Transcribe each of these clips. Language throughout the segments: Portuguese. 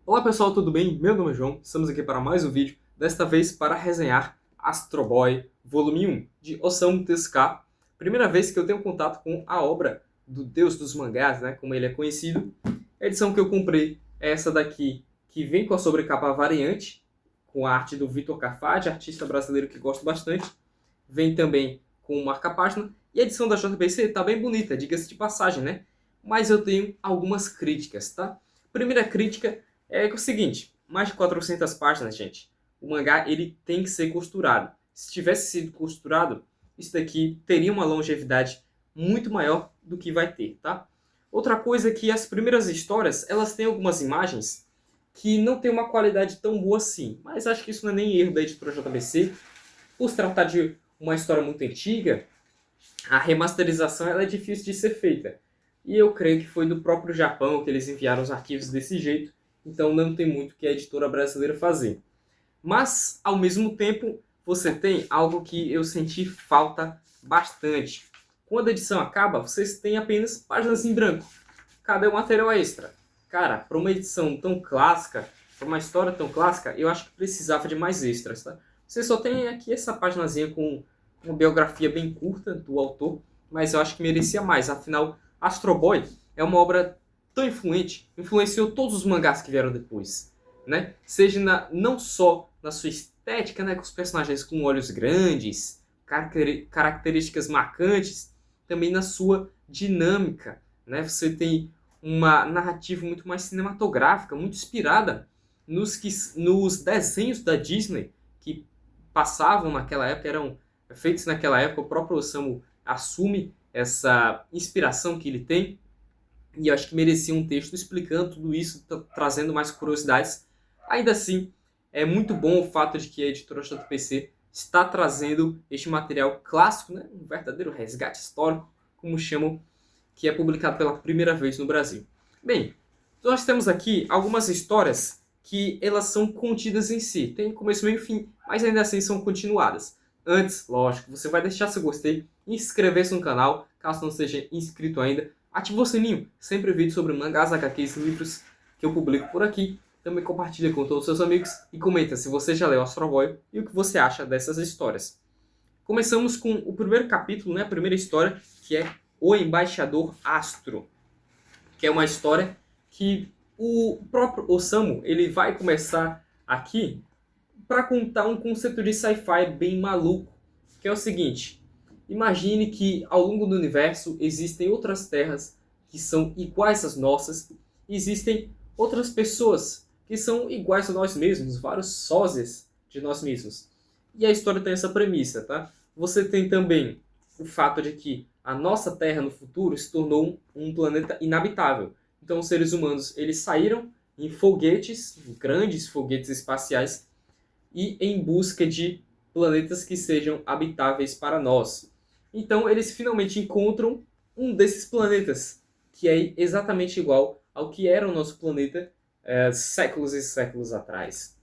Olá pessoal, tudo bem? Meu nome é João, estamos aqui para mais um vídeo, desta vez para resenhar Astro Boy Volume 1, de Osamu Tezuka. Primeira vez que eu tenho contato com a obra do deus dos mangás, né, como ele é conhecido. A edição que eu comprei é essa daqui, que vem com a sobrecapa variante, com a arte do Vitor Cafadi, artista brasileiro que gosto bastante. Vem também com marca-página, e a edição da JBC está bem bonita, diga-se de passagem, né? Mas eu tenho algumas críticas, tá? Primeira crítica é o seguinte, mais de 400 páginas, gente. O mangá ele tem que ser costurado. Se tivesse sido costurado, isso daqui teria uma longevidade muito maior do que vai ter, tá? Outra coisa é que as primeiras histórias, elas têm algumas imagens que não tem uma qualidade tão boa assim. Mas acho que isso não é nem erro da editora JBC. Por se tratar de uma história muito antiga, a remasterização ela é difícil de ser feita. E eu creio que foi do próprio Japão que eles enviaram os arquivos desse jeito, então não tem muito que a editora brasileira fazer. Mas, ao mesmo tempo, você tem algo que eu senti falta bastante. Quando a edição acaba, vocês têm apenas páginas em branco. Cadê o material extra? Cara, para uma edição tão clássica, para uma história tão clássica, eu acho que precisava de mais extras, tá? Você só tem aqui essa paginazinha com uma biografia bem curta do autor, mas eu acho que merecia mais. Afinal, Astro Boy é uma obra tão influente, influenciou todos os mangás que vieram depois, né? Seja não só na sua estética, né, com os personagens com olhos grandes, características marcantes, também na sua dinâmica, né? Você tem uma narrativa muito mais cinematográfica, muito inspirada nos desenhos da Disney que passavam naquela época, eram feitos naquela época. O próprio Osamu assume essa inspiração que ele tem, e eu acho que merecia um texto explicando tudo isso, trazendo mais curiosidades. Ainda assim, é muito bom o fato de que a editora JPC está trazendo este material clássico, né? Um verdadeiro resgate histórico, como chamam, que é publicado pela primeira vez no Brasil. Bem, nós temos aqui algumas histórias que elas são contidas em si. Tem começo, meio e fim, mas ainda assim são continuadas. Antes, lógico, você vai deixar seu gostei, inscrever-se no canal, caso não seja inscrito ainda. Ative o sininho, sempre vídeo sobre mangás, HQs e livros que eu publico por aqui. Também compartilha com todos os seus amigos e comenta se você já leu Astro Boy e o que você acha dessas histórias. Começamos com o primeiro capítulo, né, a primeira história, que é O Embaixador Astro, que é uma história que o próprio Osamu ele vai começar aqui para contar um conceito de sci-fi bem maluco, que é o seguinte: imagine que ao longo do universo existem outras terras que são iguais às nossas, e existem outras pessoas que são iguais a nós mesmos, vários sósias de nós mesmos. E a história tem essa premissa, tá? Você tem também o fato de que a nossa Terra no futuro se tornou um planeta inabitável. Então os seres humanos eles saíram em foguetes, grandes foguetes espaciais, e em busca de planetas que sejam habitáveis para nós. Então eles finalmente encontram um desses planetas, que é exatamente igual ao que era o nosso planeta séculos e séculos atrás.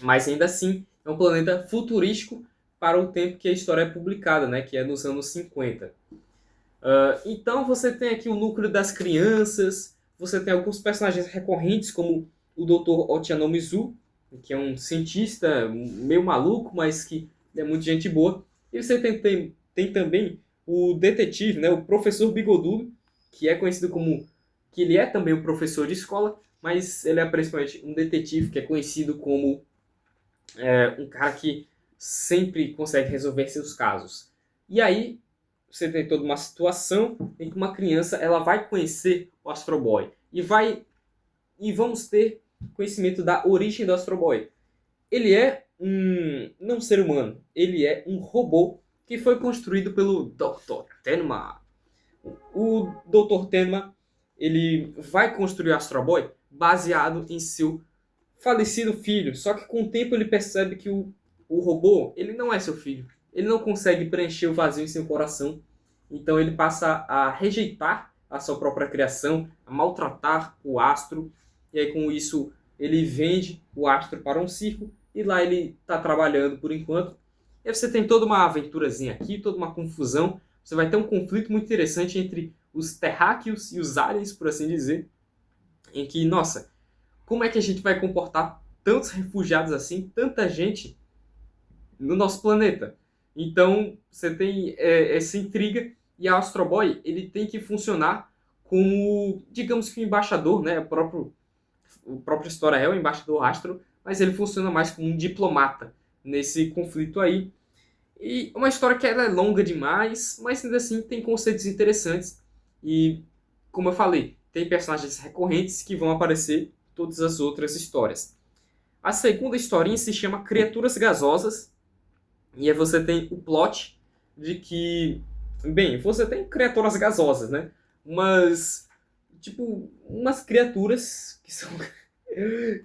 Mas ainda assim é um planeta futurístico para o tempo que a história é publicada, né, que é nos anos 50. Então você tem aqui o núcleo das crianças, você tem alguns personagens recorrentes, como o Dr. Ochanomizu, que é um cientista meio maluco, mas que é muito gente boa. E você tem também o detetive, né, o professor Bigodudo, que é conhecido como... que ele é também um professor de escola, mas ele é principalmente um detetive, que é conhecido como um cara que sempre consegue resolver seus casos. E aí, você tem toda uma situação em que uma criança ela vai conhecer o Astro Boy e vamos ter conhecimento da origem do Astro Boy. Ele é um não ser humano, ele é um robô que foi construído pelo Dr. Tenma. O Dr. Tenma ele vai construir o Astro Boy baseado em seu falecido filho, só que com o tempo ele percebe que o robô ele não é seu filho. Ele não consegue preencher o vazio em seu coração. Então ele passa a rejeitar a sua própria criação, a maltratar o astro. E aí com isso ele vende o astro para um circo e lá ele está trabalhando por enquanto. E aí você tem toda uma aventurazinha aqui, toda uma confusão. Você vai ter um conflito muito interessante entre os terráqueos e os aliens, por assim dizer, em que, nossa, como é que a gente vai comportar tantos refugiados assim, tanta gente no nosso planeta? Então, você tem essa intriga e a Astro Boy, ele tem que funcionar como, digamos que um embaixador, né? O próprio história é o embaixador Astro, mas ele funciona mais como um diplomata nesse conflito aí. E uma história que ela é longa demais, mas ainda assim tem conceitos interessantes. E, como eu falei, tem personagens recorrentes que vão aparecer em todas as outras histórias. A segunda historinha se chama Criaturas Gasosas. E aí você tem o plot de que... Bem, você tem criaturas gasosas, né? Umas... Tipo, umas criaturas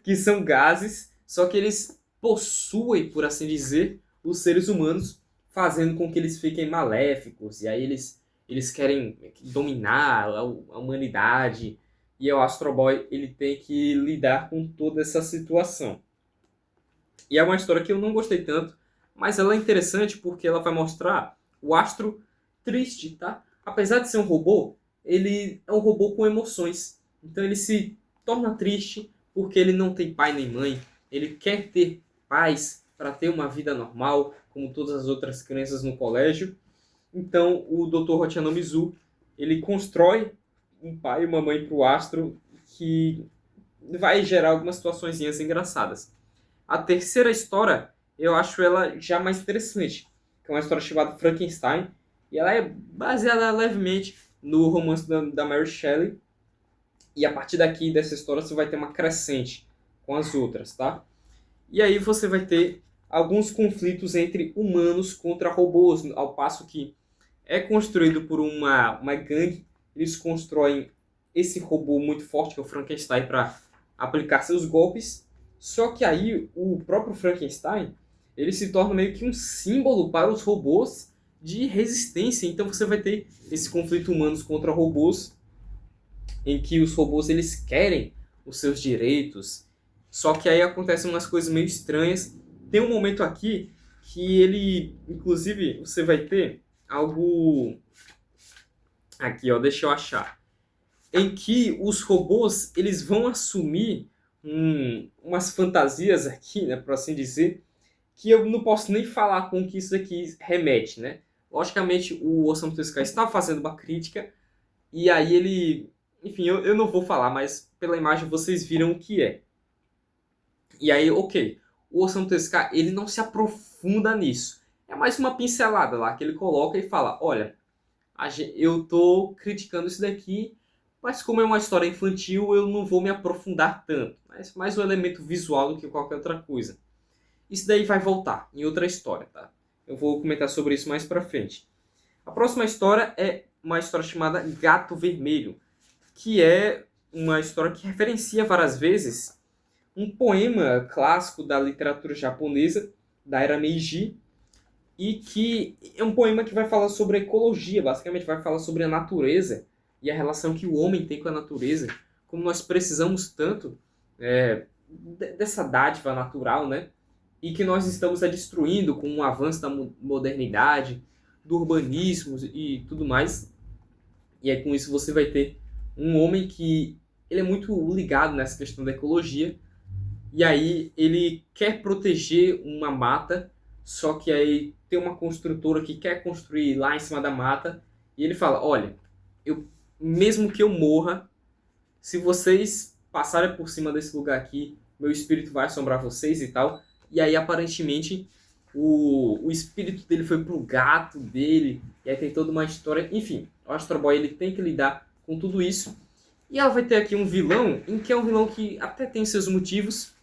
que são gases, só que eles possuem, por assim dizer, os seres humanos, fazendo com que eles fiquem maléficos, e aí eles querem dominar a humanidade, e o Astro Boy ele tem que lidar com toda essa situação. E é uma história que eu não gostei tanto, mas ela é interessante porque ela vai mostrar o Astro triste, tá? Apesar de ser um robô, ele é um robô com emoções. Então ele se torna triste porque ele não tem pai nem mãe. Ele quer ter pais para ter uma vida normal, como todas as outras crianças no colégio. Então o Dr. Hotonomizu, ele constrói um pai e uma mãe para o Astro que vai gerar algumas situações engraçadas. A terceira história, eu acho ela já mais interessante, que é uma história chamada Frankenstein, e ela é baseada levemente no romance da Mary Shelley, e a partir daqui dessa história você vai ter uma crescente com as outras, tá? E aí você vai ter alguns conflitos entre humanos contra robôs, ao passo que é construído por uma gangue, eles constroem esse robô muito forte, que é o Frankenstein, para aplicar seus golpes. Só que aí o próprio Frankenstein, ele se torna meio que um símbolo para os robôs de resistência. Então você vai ter esse conflito humanos contra robôs, em que os robôs eles querem os seus direitos. Só que aí acontecem umas coisas meio estranhas. Tem um momento aqui que ele, inclusive, você vai ter algo aqui, ó, deixa eu achar, em que os robôs eles vão assumir umas fantasias aqui, né, por assim dizer, que eu não posso nem falar com o que isso aqui remete, né? Logicamente, o Osamu Tezuka está fazendo uma crítica, e aí ele... Enfim, eu não vou falar, mas pela imagem vocês viram o que é. E aí, ok, o Osamu Tezuka, ele não se aprofunda nisso. É mais uma pincelada lá, que ele coloca e fala, olha, eu tô criticando isso daqui, mas como é uma história infantil, eu não vou me aprofundar tanto. Mas mais um elemento visual do que qualquer outra coisa. Isso daí vai voltar em outra história, tá? Eu vou comentar sobre isso mais pra frente. A próxima história é uma história chamada Gato Vermelho, que é uma história que referencia várias vezes um poema clássico da literatura japonesa, da era Meiji, e que é um poema que vai falar sobre a ecologia, basicamente vai falar sobre a natureza e a relação que o homem tem com a natureza, como nós precisamos tanto dessa dádiva natural, né? E que nós estamos a destruindo com o avanço da modernidade, do urbanismo e tudo mais. E aí com isso você vai ter um homem que ele é muito ligado nessa questão da ecologia, e aí ele quer proteger uma mata, só que aí tem uma construtora que quer construir lá em cima da mata, e ele fala, olha, mesmo que eu morra, se vocês passarem por cima desse lugar aqui, meu espírito vai assombrar vocês e tal. E aí aparentemente o espírito dele foi pro gato dele, e aí tem toda uma história. Enfim, o Astro Boy ele tem que lidar com tudo isso. E ela vai ter aqui um vilão, em que é um vilão que até tem seus motivos,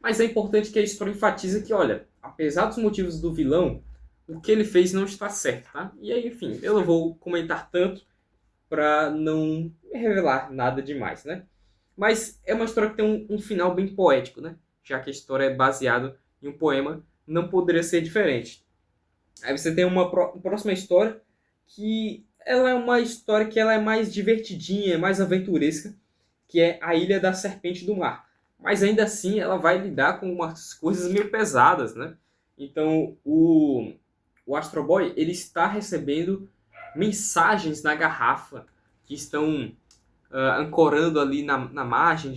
mas é importante que a história enfatize que, olha, apesar dos motivos do vilão, o que ele fez não está certo, tá? E aí, enfim, eu não vou comentar tanto para não revelar nada demais, né? Mas é uma história que tem um final bem poético, né? Já que a história é baseada em um poema, não poderia ser diferente. Aí você tem uma próxima história que ela é uma história que ela é mais divertidinha, mais aventuresca, que é A Ilha da Serpente do Mar. Mas ainda assim ela vai lidar com umas coisas meio pesadas, né? Então o Astro Boy ele está recebendo mensagens na garrafa que estão ancorando ali na margem,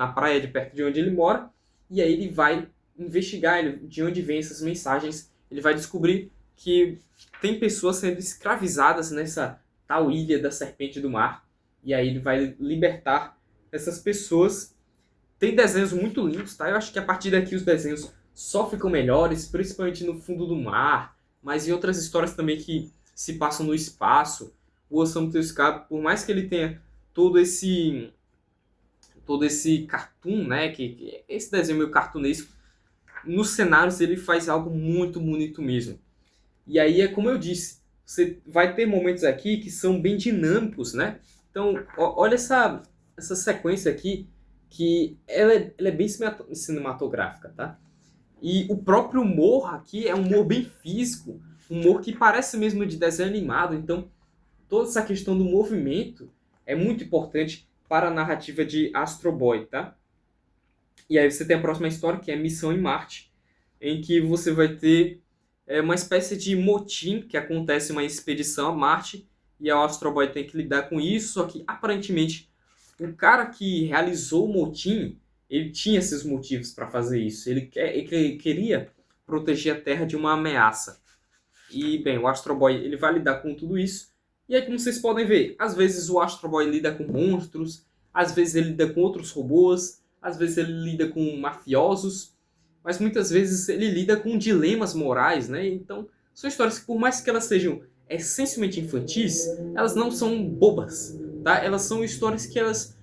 na praia de perto de onde ele mora, e aí ele vai investigar de onde vêm essas mensagens. Ele vai descobrir que tem pessoas sendo escravizadas nessa tal ilha da Serpente do Mar, e aí ele vai libertar essas pessoas. Tem desenhos muito lindos, tá? Eu acho que a partir daqui os desenhos só ficam melhores, principalmente no fundo do mar, mas em outras histórias também que se passam no espaço. O Osamu Tezuka, por mais que ele tenha todo esse cartoon, né, que esse desenho meio cartunesco, nos cenários ele faz algo muito bonito mesmo. E aí é como eu disse, você vai ter momentos aqui que são bem dinâmicos, né? Então, olha essa sequência aqui, que ela é bem cinematográfica, tá? E o próprio humor aqui é um humor bem físico, um humor que parece mesmo de desenho animado. Então, toda essa questão do movimento é muito importante para a narrativa de Astro Boy, tá? E aí você tem a próxima história, que é Missão em Marte, em que você vai ter uma espécie de motim que acontece uma expedição a Marte, e a Astro Boy tem que lidar com isso, só que aparentemente o cara que realizou o motim, ele tinha esses motivos para fazer isso. Ele queria proteger a Terra de uma ameaça. E, bem, o Astro Boy ele vai lidar com tudo isso. E aí, como vocês podem ver, às vezes o Astro Boy lida com monstros, às vezes ele lida com outros robôs, às vezes ele lida com mafiosos, mas muitas vezes ele lida com dilemas morais, né? Então, são histórias que, por mais que elas sejam essencialmente infantis, elas não são bobas, tá? Elas são histórias que elas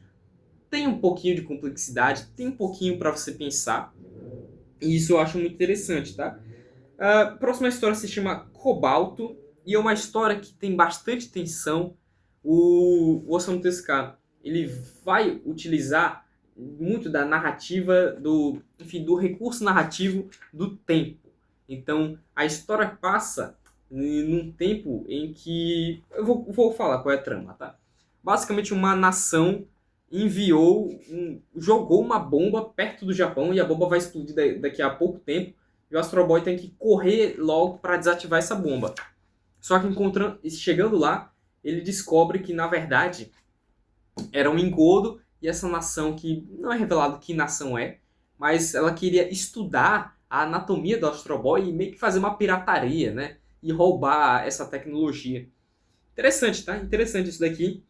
têm um pouquinho de complexidade, tem um pouquinho para você pensar, e isso eu acho muito interessante, tá? A próxima história se chama Cobalto, e é uma história que tem bastante tensão. O Osamu Tezuka, ele vai utilizar muito da narrativa, do recurso narrativo do tempo. Então, a história passa num tempo em que... Eu vou falar qual é a trama, tá? Basicamente, uma nação jogou uma bomba perto do Japão, e a bomba vai explodir daqui a pouco tempo, e o Astro Boy tem que correr logo para desativar essa bomba. Só que chegando lá, ele descobre que, na verdade, era um engodo, e essa nação, que não é revelado que nação é, mas ela queria estudar a anatomia do Astro Boy e meio que fazer uma pirataria, né? E roubar essa tecnologia. Interessante, tá? Interessante isso daqui.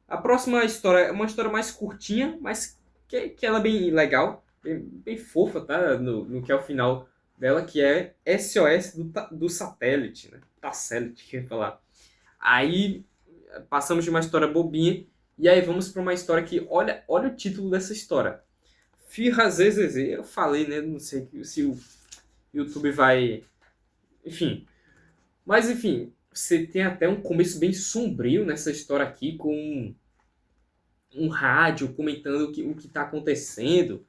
A próxima história é uma história mais curtinha, mas que ela é bem legal, bem fofa, tá? No que é o final dela, que é SOS do Satélite, né? Satélite, que eu ia falar. Aí passamos de uma história bobinha, e aí vamos para uma história que, olha o título dessa história. Firra ZZZ, eu falei, né? Não sei se o YouTube vai... Enfim. Mas, enfim, você tem até um começo bem sombrio nessa história aqui, com um rádio comentando o que está acontecendo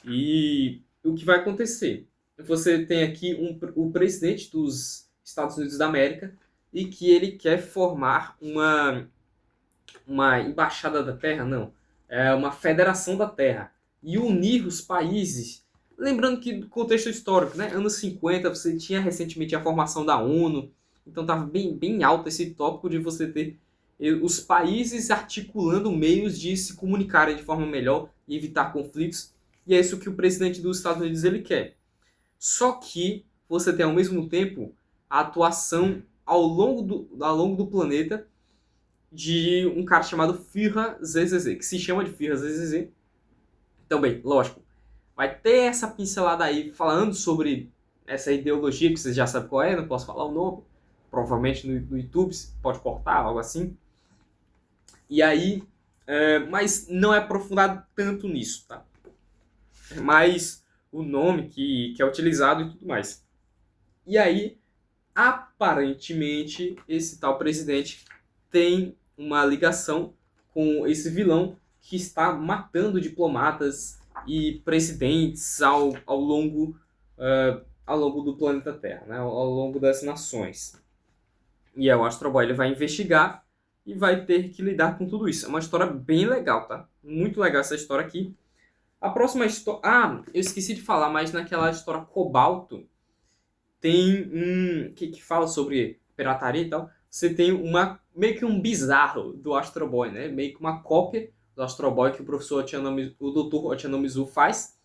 e o que vai acontecer. Você tem aqui o presidente dos Estados Unidos da América, e que ele quer formar uma embaixada da Terra, não, é uma federação da Terra, e unir os países. Lembrando que do contexto histórico, né, anos 50, você tinha recentemente a formação da ONU, então estava bem alto esse tópico de você ter os países articulando meios de se comunicarem de forma melhor e evitar conflitos, e é isso que o presidente dos Estados Unidos ele quer. Só que você tem ao mesmo tempo a atuação ao longo do planeta de um cara chamado Firra ZZZ, que se chama de Firra ZZZ. Também, lógico, vai ter essa pincelada aí falando sobre essa ideologia, que vocês já sabem qual é, não posso falar o nome, provavelmente no YouTube, pode cortar, algo assim. E aí, mas não é aprofundado tanto nisso, tá? É mais o nome que é utilizado e tudo mais. E aí, aparentemente, esse tal presidente tem uma ligação com esse vilão que está matando diplomatas e presidentes ao longo do planeta Terra, né? Ao longo das nações. E o Astro Boy ele vai investigar e vai ter que lidar com tudo isso. É uma história bem legal, tá? Muito legal essa história aqui. A próxima história... Ah, eu esqueci de falar, mas naquela história Cobalto tem que fala sobre pirataria e tal. Você tem meio que um bizarro do Astro Boy, né? Meio que uma cópia do Astro Boy que o professor o Dr. Ochanomizu faz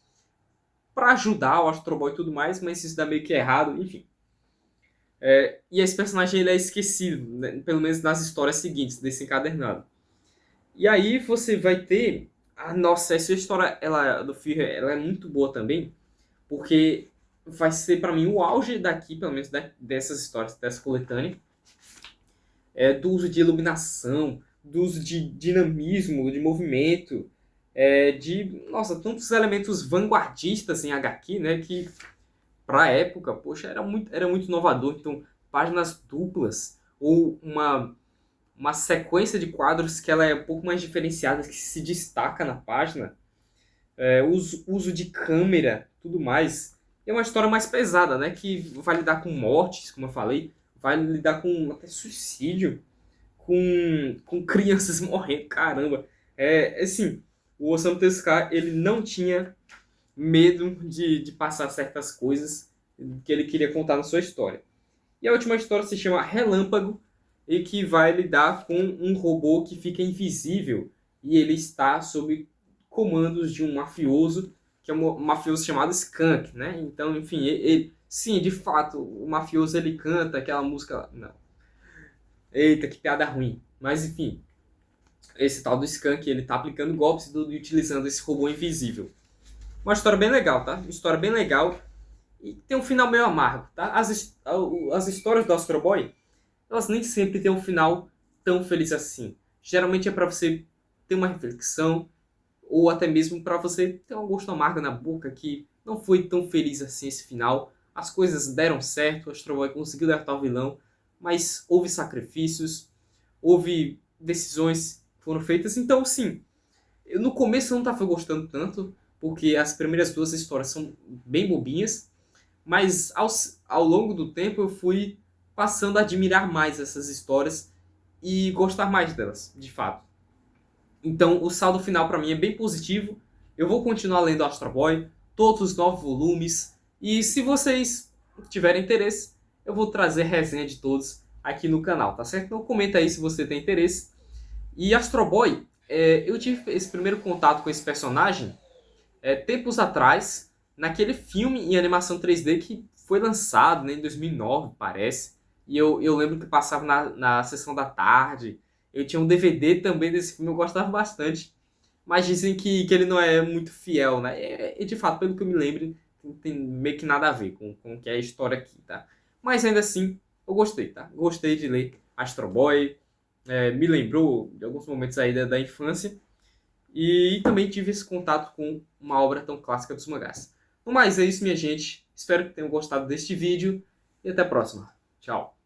para ajudar o Astro Boy e tudo mais, mas isso dá meio que errado, enfim. E esse personagem ele é esquecido, né? Pelo menos nas histórias seguintes desse encadernado. E aí você vai ter... nossa, essa história do Führer ela é muito boa também, porque vai ser para mim o auge daqui, pelo menos dessas histórias, dessa coletânea, do uso de iluminação, do uso de dinamismo, de movimento, nossa, tantos elementos vanguardistas em HQ, né, que para a época, poxa, era muito inovador. Então, páginas duplas ou uma sequência de quadros que ela é um pouco mais diferenciada, que se destaca na página, uso de câmera, tudo mais. É uma história mais pesada, né, que vai lidar com mortes, como eu falei, vai lidar com até suicídio, com crianças morrendo, caramba. Assim, o Osamu Tezuka, ele não tinha medo de passar certas coisas que ele queria contar na sua história. E a última história se chama Relâmpago, e que vai lidar com um robô que fica invisível e ele está sob comandos de um mafioso, que é um mafioso chamado Skunk, né? Então, enfim, sim, de fato, o mafioso ele canta aquela música... Não. Eita, que piada ruim. Mas, enfim, esse tal do Skunk, ele tá aplicando golpes e utilizando esse robô invisível. Uma história bem legal, tá? Uma história bem legal. E tem um final meio amargo, tá? As histórias do Astro Boy, elas nem sempre têm um final tão feliz assim. Geralmente é para você ter uma reflexão, ou até mesmo para você ter um gosto amargo na boca, que não foi tão feliz assim esse final. As coisas deram certo, o Astro Boy conseguiu derrotar o vilão, mas houve sacrifícios, houve decisões que foram feitas. Então, sim, no começo eu não estava gostando tanto, porque as primeiras duas histórias são bem bobinhas, mas ao longo do tempo eu fui passando a admirar mais essas histórias e gostar mais delas, de fato. Então o saldo final para mim é bem positivo. Eu vou continuar lendo Astro Boy, todos os 9 volumes, e se vocês tiverem interesse, eu vou trazer resenha de todos aqui no canal, tá certo? Então comenta aí se você tem interesse. E Astro Boy, eu tive esse primeiro contato com esse personagem tempos atrás, naquele filme em animação 3D que foi lançado, né, em 2009, parece. E eu lembro que passava na sessão da tarde. Eu tinha um DVD também desse filme, eu gostava bastante. Mas dizem que ele não é muito fiel, né? E de fato, pelo que eu me lembro, não tem meio que nada a ver com o que é a história aqui, tá? Mas ainda assim, eu gostei, tá? Gostei de ler Astro Boy. Me lembrou de alguns momentos aí da infância. E também tive esse contato com uma obra tão clássica dos mangás. No mais, é isso, minha gente. Espero que tenham gostado deste vídeo e até a próxima. Tchau.